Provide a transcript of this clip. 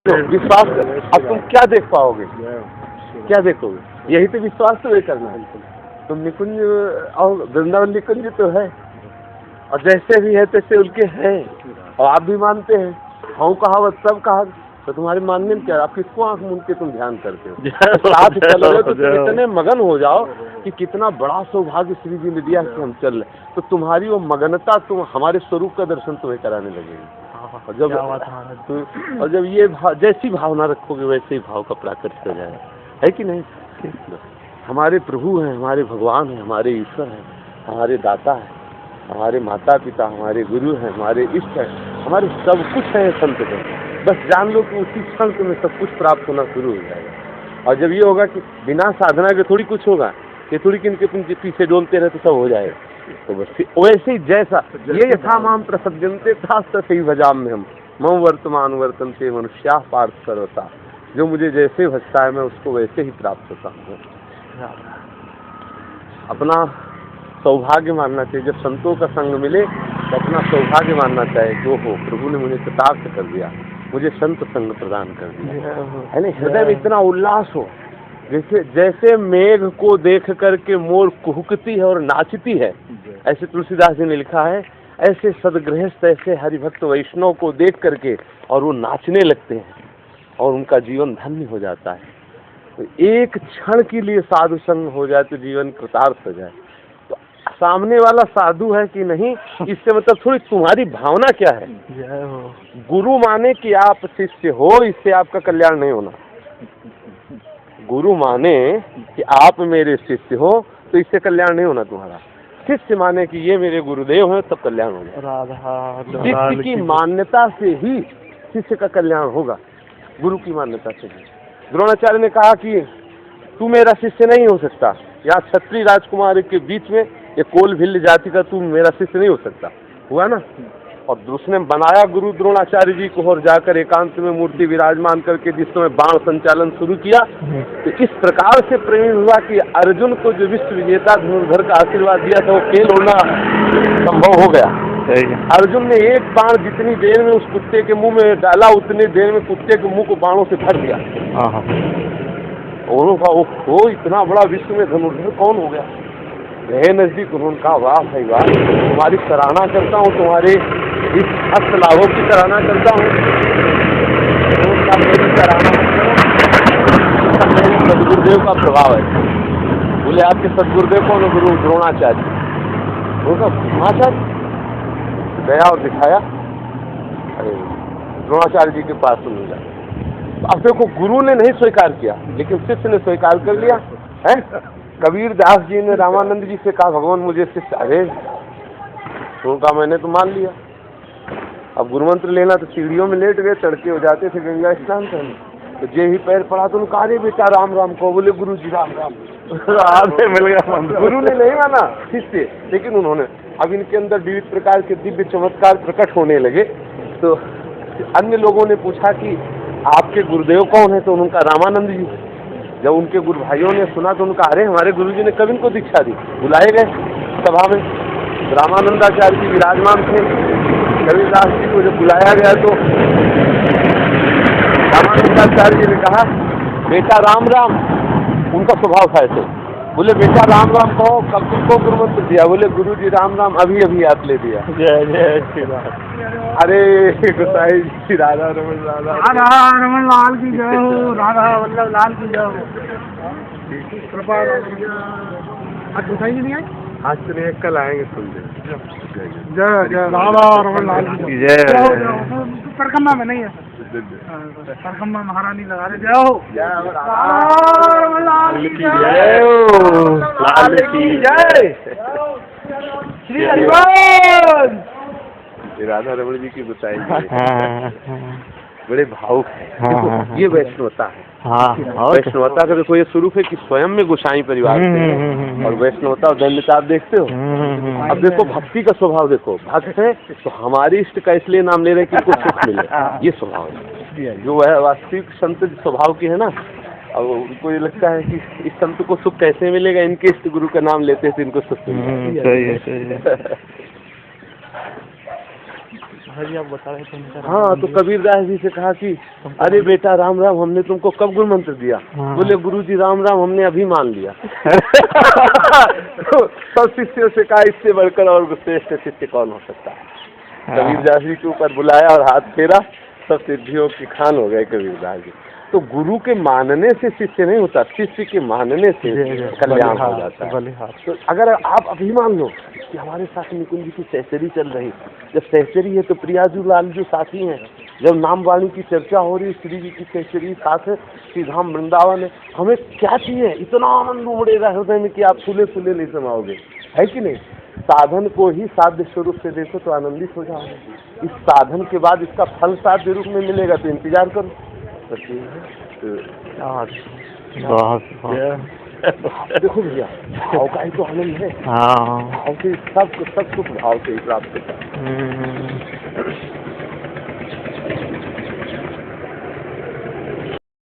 तो विश्वास अब तुम क्या देख पाओगे, क्या देखोगे? यही तो विश्वास तो करना है। तुम निकुंज और वृंदावन निकुंज तो है, और जैसे भी है तैसे उनके हैं, और आप भी मानते हैं। हाँ कहावत सब कहा, तो तुम्हारे मानने में क्या? आप किसको आंख मूंद के तुम ध्यान करते हो? साथ चल रहे हो तो तुम इतने मगन हो जाओ कि कितना बड़ा सौभाग्य श्री जी ने दिया कि हम चल रहे, तो तुम्हारी वो मगनता तुम हमारे स्वरूप का दर्शन तुम्हें कराने लगेगी। और जब ये जैसी भावना रखोगे वैसे ही भाव का प्राकट्य हो जाएगा, है कि नहीं? हमारे प्रभु हैं, हमारे भगवान हैं, हमारे ईश्वर हैं, हमारे दाता हैं, हमारे माता पिता, हमारे गुरु हैं, हमारे इष्ट हैं, हमारे सब कुछ है संत को। बस जान लो कि उसी क्षण में सब कुछ प्राप्त होना शुरू हो जाएगा। और जब ये होगा कि बिना साधना के थोड़ी कुछ होगा, ये थोड़ी किनके पीछे डोलते रहे तो सब हो जाएगा। तो बस वैसे ही जैसा ये यथा माम प्रसज्जन्ते था सही भजाम में हम मम वर्तमान वर्तन्ते मनुष्या पार्थ सर्वथा। जो मुझे जैसे भजता है मैं उसको वैसे ही प्राप्त होता हूँ। अपना सौभाग्य मानना चाहिए। जब संतों का संग मिले तो अपना सौभाग्य मानना चाहिए कि हो प्रभु ने मुझे कृतार्थ कर दिया, मुझे संत संग प्रदान कर दिया, है ना? हृदय में इतना उल्लास हो, जैसे मेघ को देख करके मोर कुहकती है और नाचती है, ऐसे तुलसीदास जी ने लिखा है, ऐसे सदगृहस्थ, ऐसे हरिभक्त वैष्णव को देख करके और वो नाचने लगते हैं और उनका जीवन धन्य हो जाता है। तो एक क्षण के लिए साधु संग हो जाए तो जीवन कृतार्थ हो जाए। तो सामने वाला साधु है कि नहीं, इससे मतलब थोड़ी तुम्हारी भावना क्या है। गुरु माने कि आप शिष्य हो, इससे आपका कल्याण नहीं होना। गुरु माने कि आप मेरे शिष्य हो तो इससे कल्याण नहीं होना तुम्हारा। शिष्य माने कि ये मेरे गुरुदेव हैं तब कल्याण होगा। शिष्य की मान्यता से ही शिष्य का कल्याण होगा, गुरु की मान्यता से ही। द्रोणाचार्य ने कहा कि तू मेरा शिष्य नहीं हो सकता, या क्षत्रिय राजकुमार के बीच में ये कोल भिल्ल जाति का तू मेरा शिष्य नहीं हो सकता, हुआ ना? और उसने बनाया गुरु द्रोणाचार्य जी को, और जाकर एकांत में मूर्ति विराजमान करके जिस समय बाण संचालन शुरू किया, तो इस प्रकार से प्रेम हुआ कि अर्जुन को जो विश्व विजेता धनुर्धर का आशीर्वाद दिया था वो खेल उड़ना संभव हो गया। अर्जुन ने एक बाण जितनी देर में उस कुत्ते के मुंह में डाला, उतनी देर में कुत्ते के मुंह को बाणों से भर दिया। उन्होंने कहा ओहो, इतना बड़ा विश्व में धनुर्धर कौन हो गया? गए नजदीक, उन्होंने कहा वाह भाई वाह, तुम्हारी सराहना करता हूँ, तुम्हारे इस हस्त लाभों की सराहना करता हूँ। सदगुरुदेव का प्रभाव है। बोले आपके सदगुरुदेव कौन? गुरु द्रोणाचार्य। द्रोणाचार्य गया और दिखाया, अरे द्रोणाचार्य जी के पास सुन लिया। अब देखो, गुरु ने नहीं स्वीकार किया लेकिन शिष्य ने स्वीकार कर लिया है। कबीर दास जी ने रामानंद जी से कहा भगवान मुझे शिष्य, अरे उनका मैंने तो मान लिया। अब गुरुमंत्र लेना तो सीढ़ियों में लेट गए, तड़के हो जाते थे गंगा स्नान करने, तो जे ही पैर पड़ा तो उनका अरे बेटा राम राम को। बोले गुरु जी राम राम। मिल गया। गुरु ने नहीं माना शिष्य, लेकिन उन्होंने अब इनके अंदर विविध प्रकार के दिव्य चमत्कार प्रकट होने लगे। तो अन्य लोगों ने पूछा कि आपके गुरुदेव कौन है? तो उनका रामानंद जी। जब उनके गुरु भाइयों ने सुना तो उनका अरे हमारे गुरुजी ने कब इनको दीक्षा दी। बुलाए गए सभा में, रामानंदाचार्य जी विराजमान थे। कबीरदास जी को जब बुलाया गया तो रामानंदाचार्य जी ने कहा बेटा राम राम। उनका स्वभाव था ऐसे। बोले बेटा राम राम कहो, कब तुमको गुरुमंत्र दिया? बोले गुरु जी राम राम अभी अभी आप ले दिया। जय जय श्री राम। अरे गोसाई जी, राधा रमन लाल की जय हो, राधा वल्लभ लाल की जय हो। कृपा आज गोसाई जी नहीं आए? आज तो नहीं, कल आएंगे सुन जय जय राधा रमन लाल की जय। परकम्मा में नहीं है, परकम्मा महारानी लगा रहे। जय हो, लाल की जय हो, लाल की जय, श्री हरिवंश। राधा रमन जी की बताई बड़े भावुक है। ये वैष्णवता है। वैष्णवता का देखो ये स्वरूप है कि स्वयं में गोसाई परिवार से, और वैष्णवता और धन्यता आप देखते हो। अब देखो भक्ति का स्वभाव देखो, भक्त है तो हमारे इष्ट का इसलिए नाम ले रहे कि इनको सुख मिले, ये स्वभाव है। जो वह वास्तविक संत स्वभाव की है ना, अब उनको ये लगता है कि इस संत को सुख कैसे मिलेगा, इनके इष्ट गुरु का नाम लेते थे इनको सुख मिलेगा। हाँ जी, आप बता रहे थे उनका। हाँ, तो कबीरदास जी से कहा कि अरे बेटा राम राम, हमने तुमको कब गुरु मंत्र दिया? बोले गुरुजी राम राम हमने अभी मान लिया। तो सब शिष्यों से कहा इससे बढ़कर और श्रेष्ठ शिष्य कौन हो सकता है? कबीरदास जी के ऊपर बुलाया और हाथ फेरा, सब सिद्धियों की खान हो गए कबीरदास जी। तो गुरु के मानने से शिष्य नहीं होता, शिष्य के मानने से कल्याण हो जाता है। तो अगर आप अभी मान लो कि हमारे साथ निकुंज जी की सहचरी चल रही, जब सहचरी है तो प्रियाजू लाल जो साथी हैं, जब नाम वाणी की चर्चा हो रही, श्री जी की सहचरी साथ है, श्री धाम वृंदावन है, हमें क्या चाहिए? इतना आनंद उमड़ेगा हृदय में कि आप फूले फूले नहीं समाओगे, है कि नहीं? साधन को ही साध्य स्वरूप से देखो तो आनंदित हो जाओगे। इस साधन के बाद इसका फल साध्य रूप में मिलेगा तो इंतजार करो। देखो भैया, भाव का ही तो आनंद है। भाव से सब कुछ भाव से ही प्राप्त होता है।